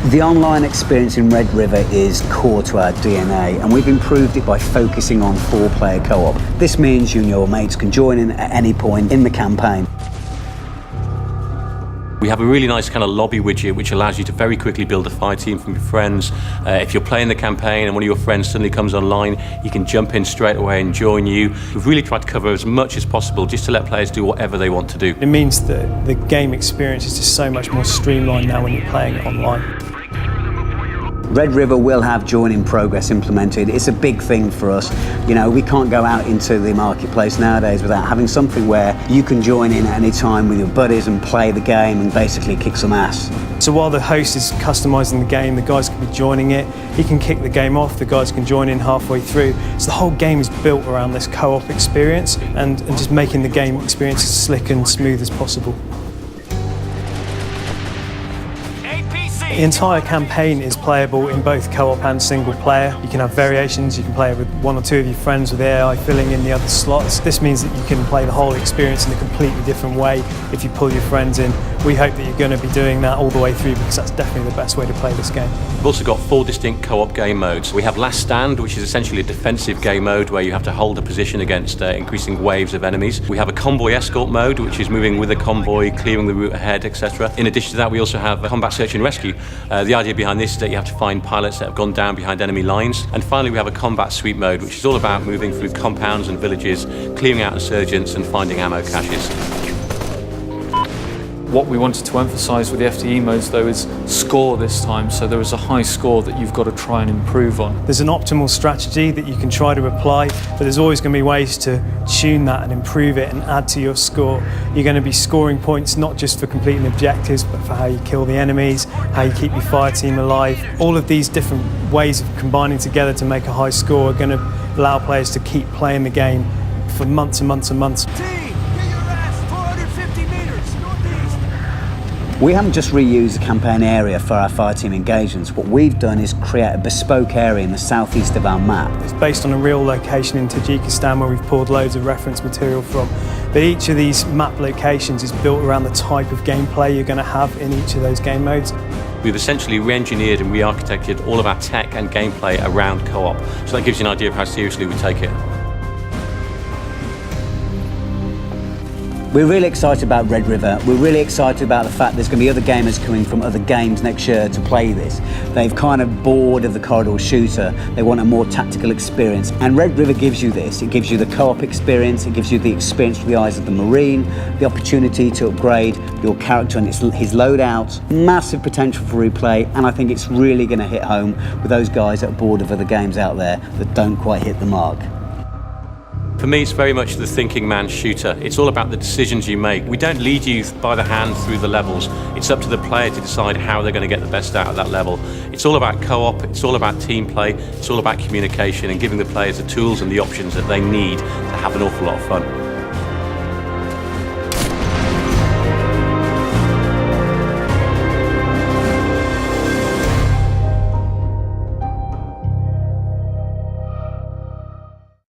The online experience in Red River is core to our DNA, and we've improved it by focusing on 4-player co-op. This means you and your mates can join in at any point in the campaign. We have a really nice kind of lobby widget which allows you to very quickly build a fire team from your friends. If you're playing the campaign and one of your friends suddenly comes online, you can jump in straight away and join you. We've really tried to cover as much as possible just to let players do whatever they want to do. It means that the game experience is just so much more streamlined now when you're playing it online. Red River will have join in progress implemented. It's a big thing for us. You know, we can't go out into the marketplace nowadays without having something where you can join in at any time with your buddies and play the game and basically kick some ass. So while the host is customizing the game, the guys can be joining it. He can kick the game off, the guys can join in halfway through. So the whole game is built around this co-op experience and just making the game experience as slick and smooth as possible. The entire campaign is playable in both co-op and single player. You can have variations, you can play it with one or two of your friends with AI filling in the other slots. This means that you can play the whole experience in a completely different way if you pull your friends in. We hope that you're going to be doing that all the way through because that's definitely the best way to play this game. We've also got 4 distinct co-op game modes. We have Last Stand, which is essentially a defensive game mode where you have to hold a position against increasing waves of enemies. We have a Convoy Escort mode, which is moving with a convoy, clearing the route ahead, etc. In addition to that, we also have Combat Search and Rescue. The idea behind this is that you have to find pilots that have gone down behind enemy lines. And finally, we have a Combat Sweep mode, which is all about moving through compounds and villages, clearing out insurgents and finding ammo caches. What we wanted to emphasise with the FTE modes though is score this time, so there is a high score that you've got to try and improve on. There's an optimal strategy that you can try to apply, but there's always going to be ways to tune that and improve it and add to your score. You're going to be scoring points not just for completing objectives, but for how you kill the enemies, how you keep your fire team alive. All of these different ways of combining together to make a high score are going to allow players to keep playing the game for months and months and months. We haven't just reused the campaign area for our fire team engagements. What we've done is create a bespoke area in the southeast of our map. It's based on a real location in Tajikistan where we've pulled loads of reference material from. But each of these map locations is built around the type of gameplay you're going to have in each of those game modes. We've essentially re-engineered and re-architected all of our tech and gameplay around co-op. So that gives you an idea of how seriously we take it. We're really excited about Red River. We're really excited about the fact there's going to be other gamers coming from other games next year to play this. They've kind of bored of the corridor shooter. They want a more tactical experience. And Red River gives you this. It gives you the co-op experience. It gives you the experience through the eyes of the Marine, the opportunity to upgrade your character and his loadout. Massive potential for replay. And I think it's really going to hit home with those guys that are bored of other games out there that don't quite hit the mark. For me, it's very much the thinking man shooter. It's all about the decisions you make. We don't lead you by the hand through the levels. It's up to the player to decide how they're going to get the best out of that level. It's all about co-op, it's all about team play, it's all about communication and giving the players the tools and the options that they need to have an awful lot of fun.